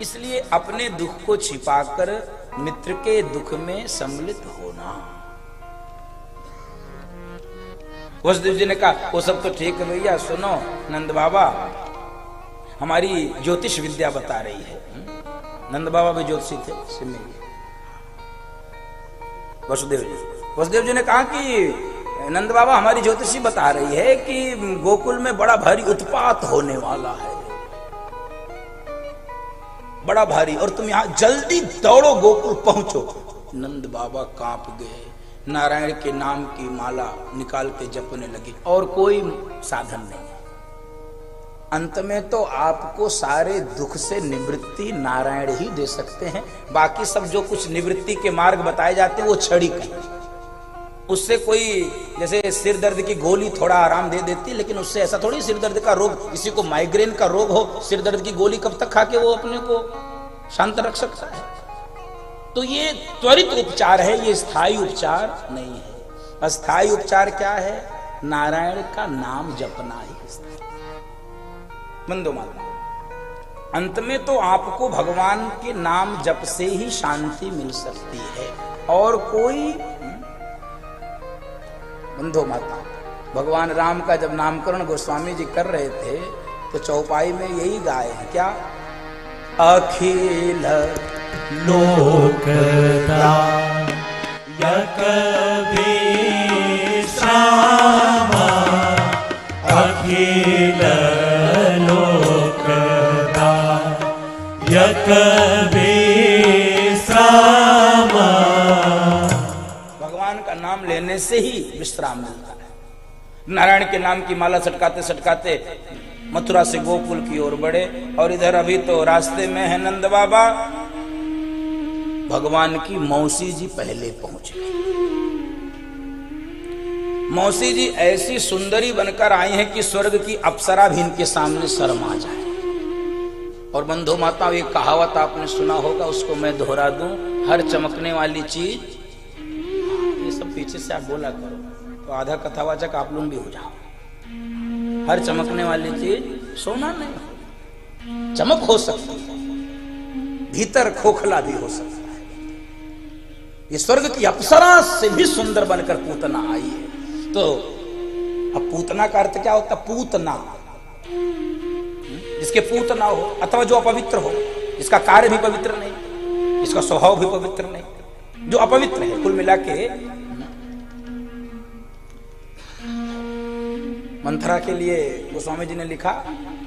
इसलिए अपने दुख को छिपाकर मित्र के दुख में सम्मिलित होना। वसुदेव जी ने कहा वो सब तो ठीक है भैया, सुनो नंद बाबा हमारी ज्योतिष विद्या बता रही है। नंद बाबा भी ज्योतिषी थे। वसुदेव जी ने कहा कि नंद बाबा हमारी ज्योतिषी बता रही है कि गोकुल में बड़ा भारी उत्पात होने वाला है, बड़ा भारी, और तुम यहां जल्दी दौड़ो, गोकुल पहुंचो। नंद बाबा कांप गए, नारायण के नाम की माला निकाल के जपने लगे, और कोई साधन नहीं। अंत में तो आपको सारे दुख से निवृत्ति नारायण ही दे सकते हैं। बाकी सब जो कुछ निवृत्ति के मार्ग बताए जाते हैं वो क्षणिक है। उससे कोई जैसे सिर दर्द की गोली थोड़ा आराम दे देती, लेकिन उससे ऐसा थोड़ी सिर दर्द का रोग, किसी को माइग्रेन का रोग हो, सिर दर्द की गोली कब तक खा के वो अपने को शांत रख सकता है? तो ये त्वरित उपचार है, ये स्थायी उपचार नहीं है। अस्थायी उपचार क्या है? नारायण का नाम जपना ही। बंदो माता, अंत में तो आपको भगवान के नाम जप से ही शांति मिल सकती है, और कोई। बंदो माता, भगवान राम का जब नामकरण गोस्वामी जी कर रहे थे तो चौपाई में यही गाए हैं, क्या? अखिल लोकदा यक विश्राम, अखिल लोकदा यक विश्राम। भगवान का नाम लेने से ही विश्राम मिलता है। नारायण के नाम की माला सटकाते सटकाते मथुरा से गोकुल की ओर बढ़े, और इधर अभी तो रास्ते में है नंद बाबा। भगवान की मौसी जी पहले पहुंच गई। मौसी जी ऐसी सुंदरी बनकर आई हैं कि स्वर्ग की अप्सरा भी इनके सामने शर्मा जाए। और बंधु माता, एक कहावत आपने सुना होगा, उसको मैं दोहरा दूं, हर चमकने वाली चीज, ये सब पीछे से आप बोला करो तो आधा कथावाचक आप लोग भी हो जाओ। हर चमकने वाली चीज सोना नहीं, चमक हो सकती है, भीतर खोखला भी हो सकता है। ये स्वर्ग की अप्सरा से भी सुंदर बनकर पूतना आई है। तो अब पूतना का अर्थ क्या होता? पूतना, जिसके पूत ना हो, अथवा जो अपवित्र हो, जिसका कार्य भी पवित्र नहीं, जिसका स्वभाव भी पवित्र नहीं, जो अपवित्र है। कुल मिला के मंथरा के लिए गोस्वामी जी ने लिखा,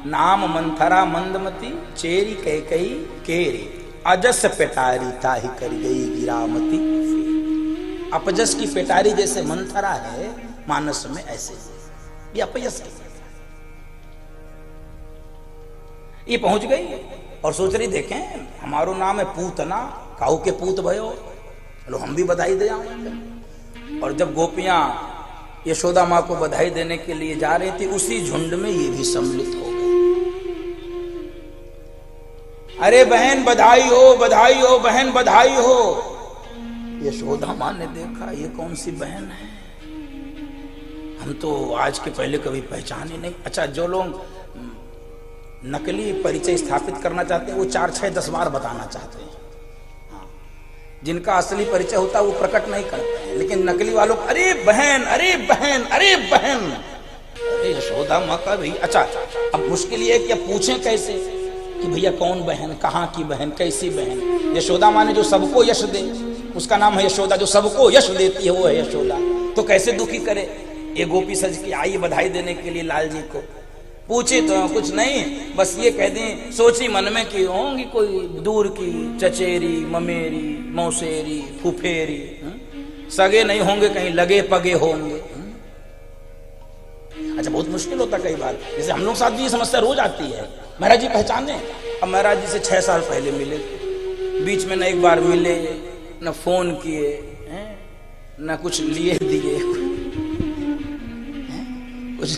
नाम मंथरा मंदमती चेरी कैकई केरी, अजस पेटारी ताही कर गई गिरामती। अपजस की पेटारी जैसे मंथरा है मानस में, ऐसे ये अपयस की। ये पहुंच गई और सोच रही, देखें हमारो नाम है पूतना, काहू के पूत भयो, चलो हम भी बधाई दे आऊं। और जब गोपियां यशोदा माँ को बधाई देने के लिए जा रही थी, उसी झुंड में ये भी सम्मिलित हो गए। अरे बहन बधाई हो, बधाई हो, बहन बधाई हो। यशोदा माँ ने देखा, ये कौन सी बहन है, हम तो आज के पहले कभी पहचाने नहीं। अच्छा, जो लोग नकली परिचय स्थापित करना चाहते हैं वो 4, 6, 10 बार बताना चाहते हैं। जिनका असली परिचय होता है वो प्रकट नहीं करते हैं, लेकिन नकली वालों को अरे बहन, अरे बहन, अरे बहन, अरे यशोदा माँ का भाई। अच्छा, अब मुश्किल ये है कि अब पूछें कैसे कि भैया कौन बहन, कहाँ की बहन, कैसी बहन? यशोदा माँ ने जो सबको यश दे, उसका नाम है यशोदा। जो सबको यश देती है वो है यशोदा। तो कैसे दुखी करे? ये गोपी सज के आई बधाई देने के लिए लाल जी को। पूछे तो कुछ नहीं, बस ये कह दें, सोची मन में कि होंगी कोई दूर की चचेरी, ममेरी, मौसेरी, फुफेरी, सगे नहीं होंगे, कहीं लगे पगे होंगे। अच्छा, बहुत मुश्किल होता कई बार। जैसे हम लोग साथ भी ये समस्या रोज आती है, महाराज जी पहचाने। अब महाराज जी से 6 साल पहले मिले, बीच में न एक बार मिले, न फोन किए, न कुछ लिए दिए कुछ।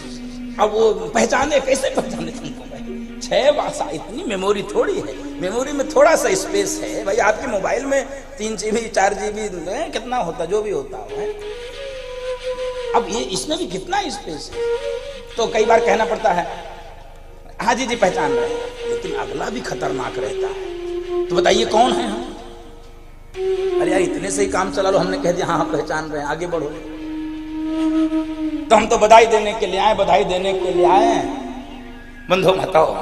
अब वो पहचाने, कैसे पहचाने तुमको भाई? 6 भाषा, इतनी मेमोरी थोड़ी है, मेमोरी में थोड़ा सा स्पेस है भाई। आपके मोबाइल में 3 GB 4 GB कितना होता, जो भी होता है। अब ये इसमें भी कितना स्पेस है, तो कई बार कहना पड़ता है हाँ जी जी पहचान रहे हैं, लेकिन अगला भी खतरनाक रहता है। तो बताइए कौन है हम? अरे यार इतने से ही काम चला लो, हमने कह दिया हाँ पहचान रहे हैं, आगे बढ़ो। तो हम तो बधाई देने के लिए आए, बधाई देने के लिए आए हैं। बंधु बताओ,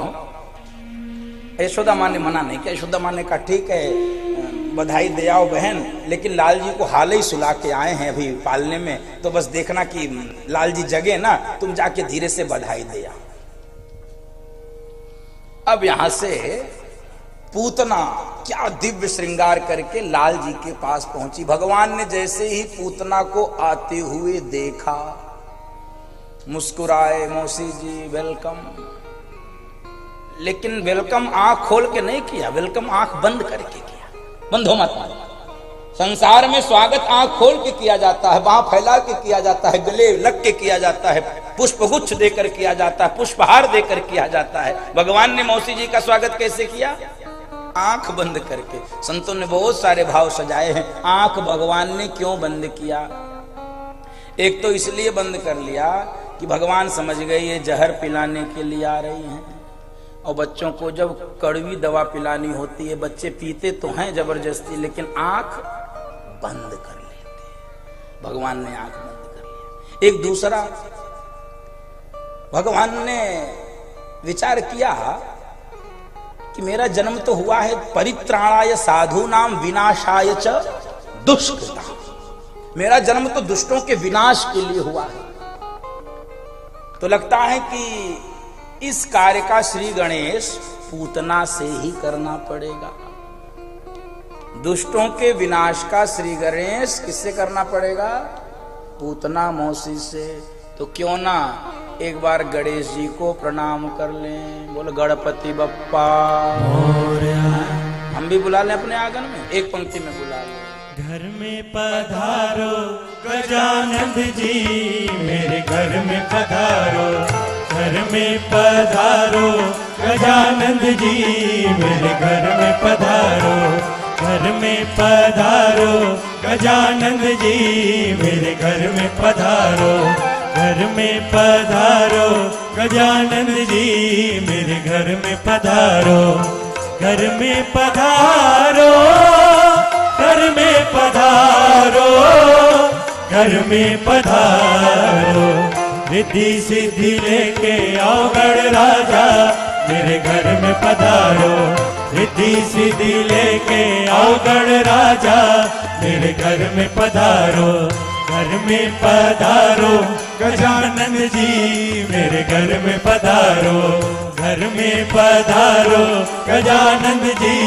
यशोदा माँ ने मना नहीं किया। यशोदा माँ ने कहा ठीक है बधाई दे आओ बहन, लेकिन लाल जी को हाल ही सुला के आए हैं अभी पालने में, तो बस देखना कि लाल जी जगे ना, तुम जाके धीरे से बधाई दे आओ। अब यहां से पूतना क्या दिव्य श्रृंगार करके लाल जी के पास पहुंची। भगवान ने जैसे ही पूतना को आते हुए देखा, मुस्कुराए, मौसी जी वेलकम। लेकिन वेलकम आंख खोल के नहीं किया, वेलकम आंख बंद करके किया। बंधो मत मानो, संसार में स्वागत आंख खोल के किया जाता है, बांह फैला के किया जाता है, गले लग के किया जाता है, पुष्पगुच्छ देकर किया जाता है, पुष्पहार देकर किया जाता है। भगवान ने मौसी जी का स्वागत कैसे किया? आंख बंद करके। संतों ने बहुत सारे भाव सजाए हैं। आंख भगवान ने क्यों बंद किया? एक तो इसलिए बंद कर लिया कि भगवान समझ गए ये जहर पिलाने के लिए आ रही हैं, और बच्चों को जब कड़वी दवा पिलानी होती है, बच्चे पीते तो हैं जबरदस्ती, लेकिन आंख बंद कर लेते हैं। भगवान ने आंख बंद कर लिया। एक दूसरा, भगवान ने विचार किया कि मेरा जन्म तो हुआ है परित्राणाय साधूनाम विनाशाय च दुष्कृताम्, मेरा जन्म तो दुष्टों के विनाश के लिए हुआ है। तो लगता है कि इस कार्य का श्री गणेश पूतना से ही करना पड़ेगा। दुष्टों के विनाश का श्री गणेश किससे करना पड़ेगा? पूतना मौसी से। तो क्यों ना एक बार गणेश जी को प्रणाम कर लें। बोलो गणपति बप्पा मोरया। हम भी बुला लें अपने आंगन में, एक पंक्ति में बुला लें। घर में पधारो गजानंद जी, मेरे घर में पधारो। घर में पधारो गजानंद जी, मेरे घर में पधारो। घर में पधारो गजानंद जी, मेरे घर में पधारो। घर में पधारो गजानंद जी, मेरे घर में पधारो। घर में पधारो, घर में पधारो, घर में पधारो। रिद्धि सिद्धि लेके आओ गण राजा, मेरे घर में पधारो। रिद्धि सिद्धि लेके आओ गण राजा, मेरे घर में पधारो। घर में पधारो गजानंद जी, मेरे घर में पधारो। घर में पधारो गजानंद जी,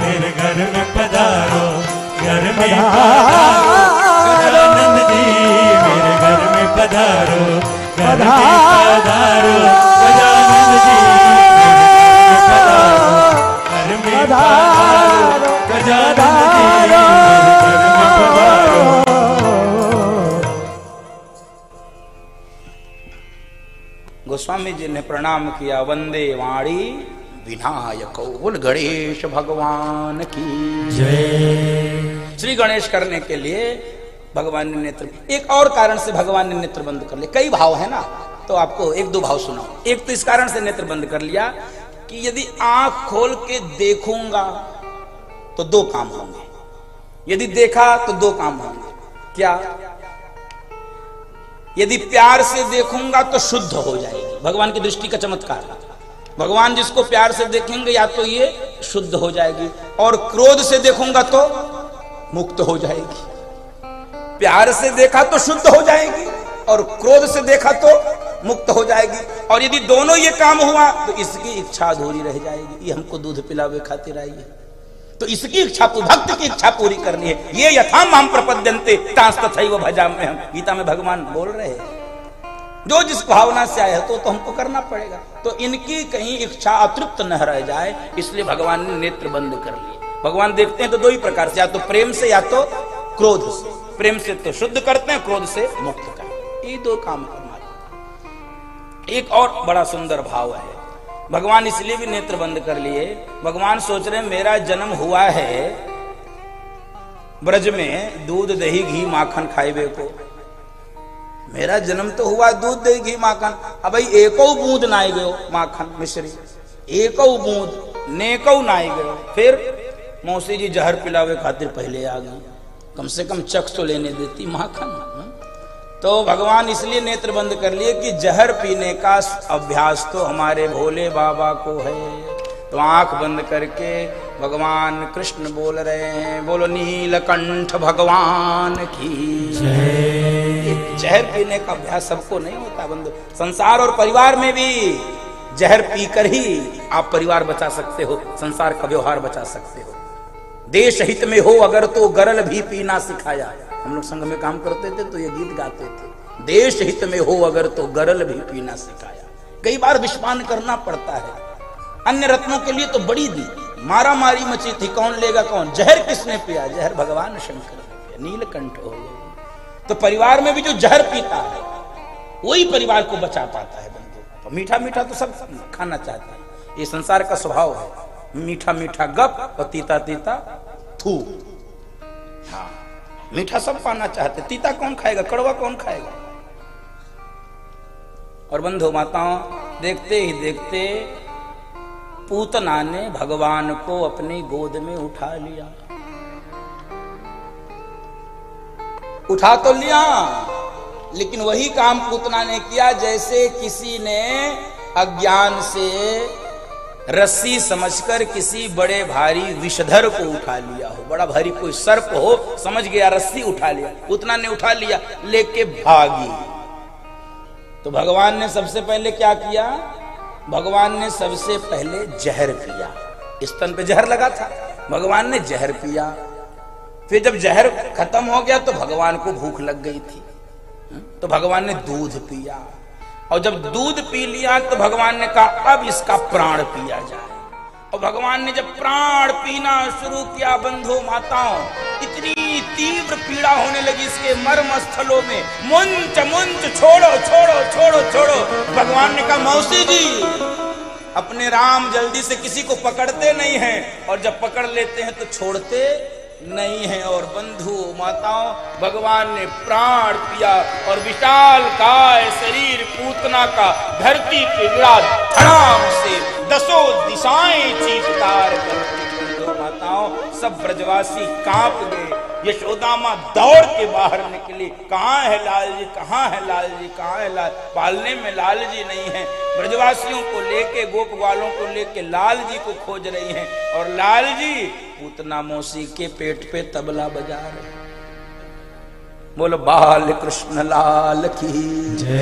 मेरे घर में पधारो। घर में पधारो गजानंद जी, मेरे घर में पधारो। घर में पधारो गजानंद जी, मेरे घर में पधारो। घर में पधारो गजानंद जी, मेरे घर में पधारो। गोस्वामी जी ने प्रणाम किया। वंदे वाणी विनायक, बोल गणेश भगवान की जय। श्री गणेश करने के लिए भगवान ने नेत्र, एक और कारण से भगवान ने नेत्र बंद कर लिया। कई भाव है ना, तो आपको एक दो भाव सुनाओ। एक तो इस कारण से नेत्र बंद कर लिया कि यदि आंख खोल के देखूंगा तो दो काम होंगे, यदि देखा तो दो काम होंगे। क्या? यदि प्यार से देखूंगा तो शुद्ध हो जाएगी, भगवान की दृष्टि का चमत्कार। भगवान जिसको प्यार से देखेंगे या तो ये शुद्ध हो जाएगी, और क्रोध से देखूंगा तो मुक्त हो जाएगी। प्यार से देखा तो शुद्ध हो जाएगी, और क्रोध से देखा तो मुक्त हो जाएगी। और यदि दोनों ये काम हुआ तो इसकी इच्छा अधूरी रह जाएगी। ये हमको दूध पिलावे खातिर आई है, तो इसकी इच्छा, भक्त की इच्छा पूरी करनी है। ये यथा माम प्रपद्यन्ते तांस तथैव भजाम्यहम्, हम गीता में भगवान बोल रहे हैं। जो जिस भावना से आए तो हमको करना पड़ेगा। तो इनकी कहीं इच्छा अतृप्त न रह जाए, इसलिए भगवान ने नेत्र बंद कर लिए। भगवान देखते हैं तो दो ही प्रकार से, या तो प्रेम से या तो क्रोध से। प्रेम से तो शुद्ध करते हैं, क्रोध से मुक्त करते हैं। ये दो काम हमारे। एक और बड़ा सुंदर भाव है, भगवान इसलिए भी नेत्र बंद कर लिए। भगवान सोच रहे मेरा जन्म हुआ है ब्रज में दूध दही घी माखन खाइबे को। मेरा जन्म तो हुआ दूध दही घी माखन, अब भाई एको बूंद नाई गयो माखन मिश्री, एको बूंद नेको नाई गयो। फिर मौसी जी जहर पिलावे खातिर पहले आ गई, कम से कम चख तो लेने देती माखन। तो भगवान इसलिए नेत्र बंद कर लिए कि जहर पीने का अभ्यास तो हमारे भोले बाबा को है। तो आंख बंद करके भगवान कृष्ण बोल रहे हैं, बोलो नीलकंठ भगवान की जय। जहर पीने का अभ्यास सबको नहीं होता बंधु। संसार और परिवार में भी जहर पीकर ही आप परिवार बचा सकते हो, संसार का व्यवहार बचा सकते हो। देश हित में हो अगर तो गरल भी पीना सिखाया। हम लोग संघ में काम करते थे तो ये गीत गाते थे, देश हित में हो अगर तो गरल भी पीना सिखाया। कई बार विषपान करना पड़ता है। अन्य रत्नों के लिए तो बड़ी दी मारा मारी मची थी, कौन लेगा कौन। जहर किसने पिया? जहर भगवान शंकर ने पिया, नीलकंठ हो गए। तो परिवार में भी जो जहर पीता है वही परिवार को बचा पाता है बंधु। तो मीठा मीठा तो सब खाना चाहता है, ये संसार का स्वभाव है। मीठा मीठा गप और तीता तीता थू। हाँ, मीठा सब पाना चाहते, तीता कौन खाएगा, कड़वा कौन खाएगा। और बंधु माताओं, देखते ही देखते पूतना ने भगवान को अपनी गोद में उठा लिया। उठा तो लिया, लेकिन वही काम पूतना ने किया जैसे किसी ने अज्ञान से रस्सी समझकर किसी बड़े भारी विषधर को उठा लिया हो। बड़ा भारी कोई सर्प हो, समझ गया, रस्सी उठा लिया। पूतना ने उठा लिया, लेके भागी। तो भगवान ने सबसे पहले क्या किया? भगवान ने सबसे पहले जहर पिया। स्तन पे जहर लगा था, भगवान ने जहर पिया। फिर जब जहर खत्म हो गया तो भगवान को भूख लग गई थी, तो भगवान ने दूध पिया। और जब दूध पी लिया तो भगवान ने कहा अब इसका प्राण पिया जाए। और भगवान ने जब प्राण पीना शुरू किया बंधु माताओं, इतनी तीव्र पीड़ा होने लगी इसके मर्म स्थलों में। मुंच मुंच छोड़ो छोड़ो छोड़ो छोड़ो। भगवान ने कहा मौसी जी, अपने राम जल्दी से किसी को पकड़ते नहीं हैं, और जब पकड़ लेते हैं तो छोड़ते नहीं है। और बंधु माताओं, भगवान ने प्राण पिया और विशाल काय शरीर पूतना का धरती पे गिरा। धड़ाम से दसों दिशाएं चीत्कार करती। माताओं, सब ब्रजवासी कांप गए। यशोदा मां दौड़ के बाहर निकली, कहाँ है लाल जी, कहाँ है लाल जी, कहाँ है लाल। पालने में लाल जी नहीं है। ब्रजवासियों को लेके, गोप ग्वालों को लेके लाल जी को खोज रही हैं। और लाल जी पूतना मौसी के पेट पे तबला बजा रहे। बोलो बाल कृष्ण लाल की जय।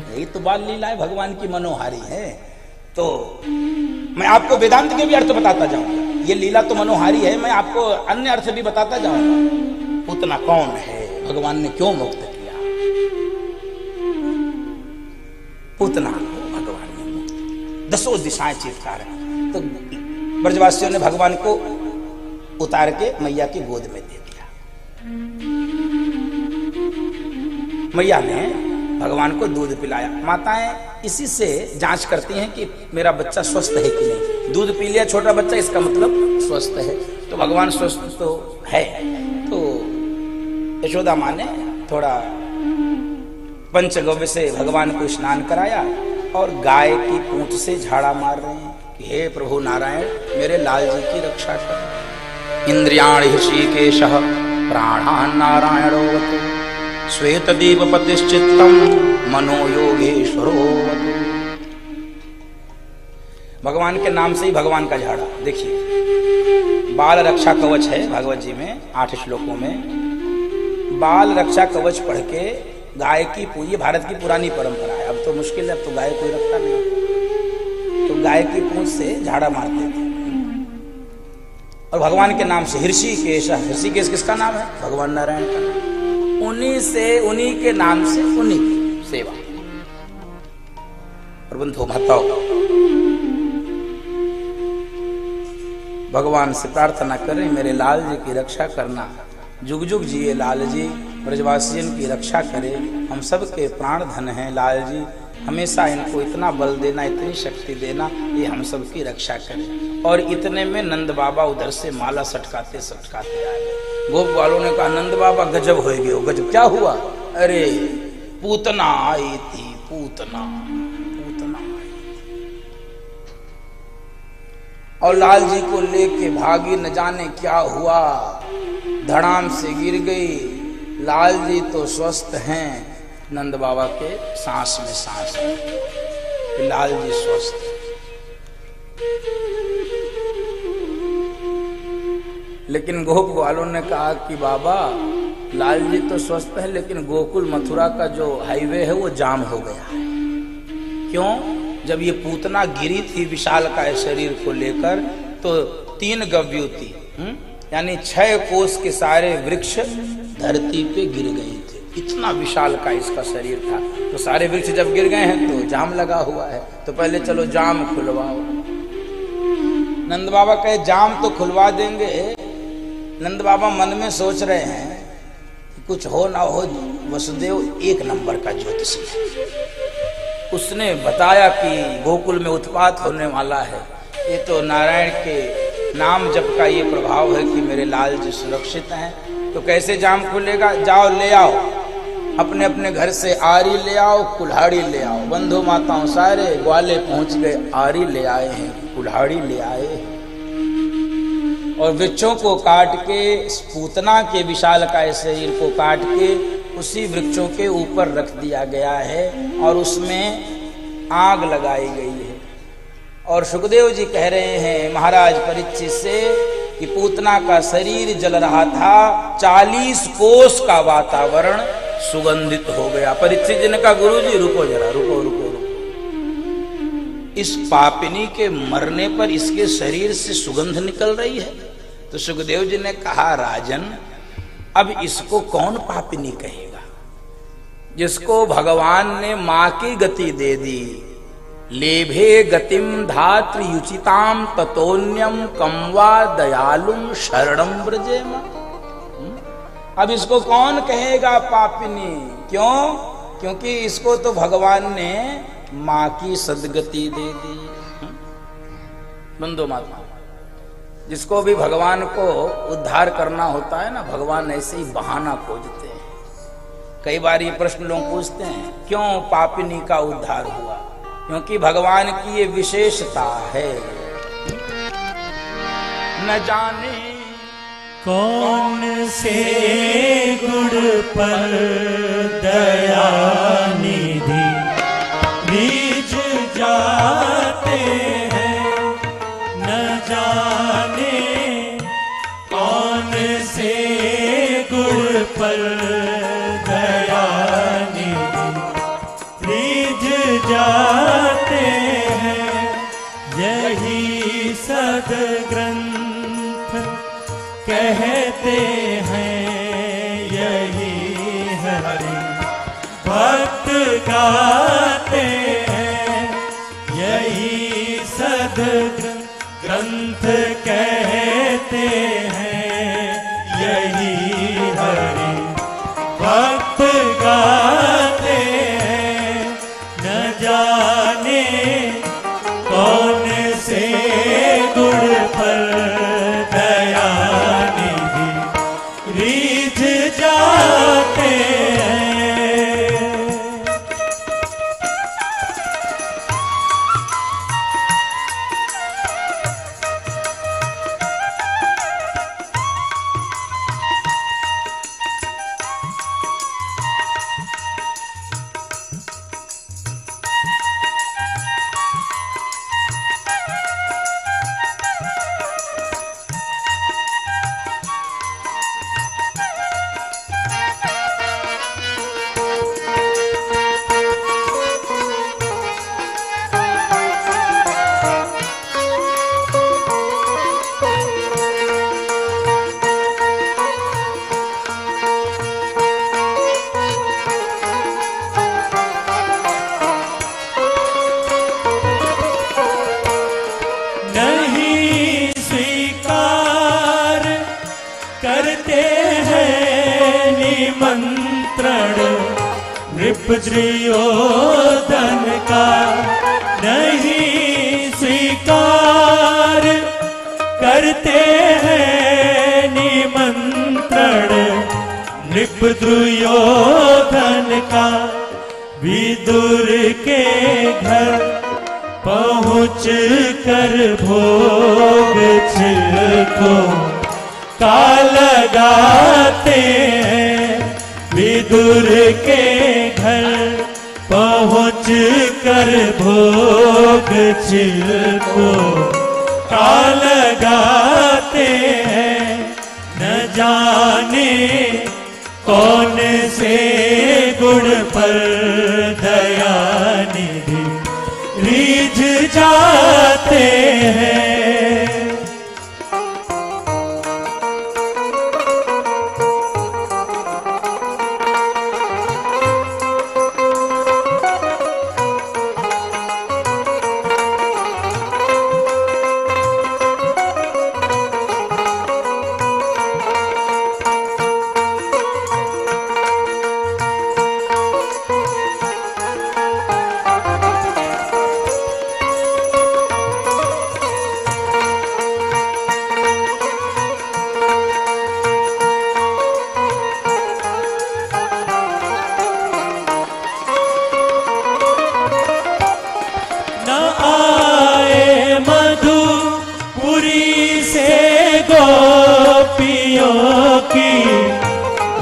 यही तो बाल लीलाएं भगवान की मनोहारी है। तो मैं आपको वेदांत के भी अर्थ बताता जाऊंगा। ये लीला तो मनोहारी है, मैं आपको अन्य अर्थ भी बताता जाऊंगा। पूतना कौन है, भगवान ने क्यों मुक्त किया। पूतना भगवान ने मुक्त, दसों दिशाएं चीत्कार। तो ब्रजवासियों ने भगवान को उतार के मैया की गोद में दे दिया। मैया ने भगवान को दूध पिलाया। माताएं इसी से जांच करती हैं कि मेरा बच्चा स्वस्थ है कि नहीं। दूध पी लिया छोटा बच्चा, इसका मतलब स्वस्थ है। तो भगवान स्वस्थ तो है। तो यशोदा माँ ने थोड़ा पंचगव्य से भगवान को स्नान कराया और गाय की पूंछ से झाड़ा मार रहे हैं कि हे प्रभु नारायण, मेरे लाल जी की रक्षा कर। इंद्रियाणि ऋषिकेशः प्राणान् नारायणोऽवतु श्वेत दीपपतिश्चित्तम मनो योगेश्वरो। भगवान के नाम से ही भगवान का झाड़ा। देखिए, बाल रक्षा कवच है भागवत जी में 8 श्लोकों में। बाल रक्षा कवच पढ़ के गाय की पूरी, भारत की पुरानी परंपरा है। अब तो मुश्किल है, अब तो गाय कोई रखता नहीं। तो गाय की पूंछ से झाड़ा मारते थे और भगवान के नाम से। ऋषिकेश, ऋषिकेश किसका नाम है? भगवान नारायण का नाम। उन्हीं से, उन्हीं के नाम से उन्हीं की सेवा। और बंधु माताओं, भगवान से प्रार्थना करें मेरे लाल जी की रक्षा करना। जुग जुग जिए लाल जी, ब्रजवासियों की रक्षा करे। हम सब के प्राण धन हैं लाल जी, हमेशा इनको इतना बल देना, इतनी शक्ति देना, ये हम सब की रक्षा करे। और इतने में नंद बाबा उधर से माला सटकाते सटकाते आए। गोप वालों ने कहा नंद बाबा गजब हो गए हो। गजब क्या हुआ? अरे पूतना आई थी, पूतना, पूतना आई। और लाल जी को लेके भागी, न जाने क्या हुआ, धड़ाम से गिर गई। लाल जी तो स्वस्थ हैं, नंद बाबा के सांस में सांस है कि लाल जी स्वस्थ है। लेकिन गोप वालों ने कहा कि बाबा लाल जी तो स्वस्थ है, लेकिन गोकुल मथुरा का जो हाईवे है वो जाम हो गया है। क्यों? जब ये पूतना गिरी थी विशाल का शरीर को लेकर, तो 3 गव्यूती यानी 6 कोस के सारे वृक्ष धरती पे गिर गए थे। इतना विशाल का इसका शरीर था। तो सारे वृक्ष जब गिर गए हैं तो जाम लगा हुआ है, तो पहले चलो जाम खुलवाओ। नंद बाबा कहे जाम तो खुलवा देंगे। नंद बाबा मन में सोच रहे हैं कि कुछ हो ना हो, वसुदेव 1 नंबर का ज्योतिषी है। उसने बताया कि गोकुल में उत्पात होने वाला है। ये तो नारायण के नाम जप का ये प्रभाव है कि मेरे लाल जी सुरक्षित हैं। तो कैसे जाम खुलेगा? जाओ ले आओ, अपने अपने घर से आरी ले आओ, कुल्हाड़ी ले आओ। बंधु माताओं सारे ग्वाले पहुंच गए, आरी ले आए हैं, कुल्हाड़ी ले आए हैं। और वृक्षों को काट के, पूतना के विशाल का शरीर को काट के उसी वृक्षों के ऊपर रख दिया गया है और उसमें आग लगाई गई है। और सुखदेव जी कह रहे हैं महाराज परीक्षित से कि पूतना का शरीर जल रहा था, 40 कोस का वातावरण सुगंधित हो गया। परीक्षित जी ने कहा गुरु जी रुको जरा, रुको रुको रुको, इस पापिनी के मरने पर इसके शरीर से सुगंध निकल रही है। तो सुखदेव जी ने कहा राजन, अब इसको कौन पापिनी कहेगा? जिसको भगवान ने मां की गति दे दी, लेभे गतिम धात्र युचिताम ततोन्यम कमवा दयालुम शरणम ब्रजेम। अब इसको कौन कहेगा पापिनी? क्यों? क्योंकि इसको तो भगवान ने मां की सदगति दे दी। बंदो माता, जिसको भी भगवान को उद्धार करना होता है ना, भगवान ऐसे ही बहाना खोजते हैं। कई बार ये प्रश्न लोग पूछते हैं क्यों पापिनी का उद्धार हुआ? क्योंकि भगवान की ये विशेषता है। न जाने कौन से गुण पर दया निधि रीझ जाते हैं, न जाने कौन से गुण पर दया निधि रीझ जाते हैं। यही सद्ग्रंथ कहते हैं, यही हरि भक्त गाते हैं। यही सद्ग्रंथ कहते हैं, यही हरि भक्त गाते हैं। न जाने कौन से गुण पर दया निधि रीझ जाते हैं। दुर्योधन का नहीं स्वीकार करते हैं निमंत्रण। नृप दुर्योधन का विदुर के घर पहुँच कर भोग छिलको का लगाते हैं। विदुर के घर पहुँच कर भोग छिलको का लगाते हैं। न जाने कौन से गुण पर दयानिधि रीझ जाते हैं।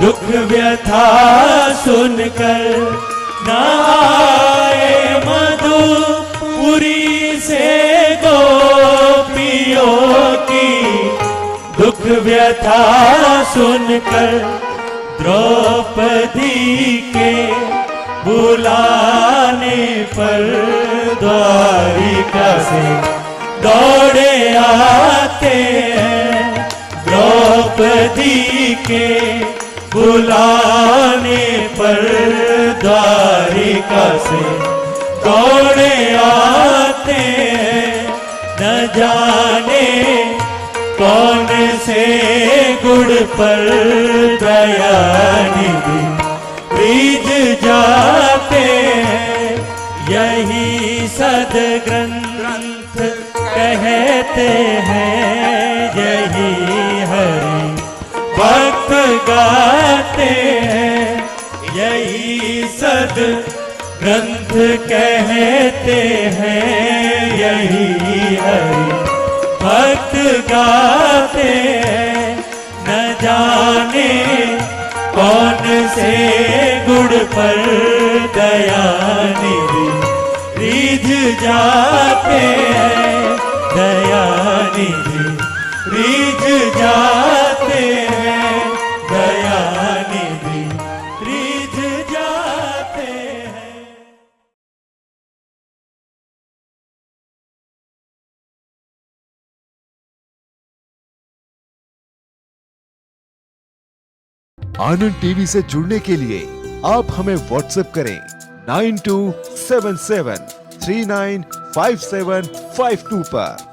दुख व्यथा सुनकर न आए मधुपुरी से गोपियों की दुख व्यथा सुनकर द्रौपदी के बुलाने पर द्वारिका से दौड़े आते हैं। द्रौपदी के बुलाने पर द्वारिका से दौड़े आते हैं। न जाने कौन से गुण पर दयानिधि रीझ जाते हैं। यही सद्ग्रंथ कहते हैं, यही हरि भक्त गाते हैं। यही सद ग्रंथ कहते हैं, यही हरि भक्त गाते हैं। न जाने कौन से गुण पर दयानिधि रीझ जाते हैं। दयानिधि रीझ जाते हैं। दयानिधि रीझ जाते हैं। आनंद टीवी से जुड़ने के लिए आप हमें व्हाट्सएप करें 9277395752 पर।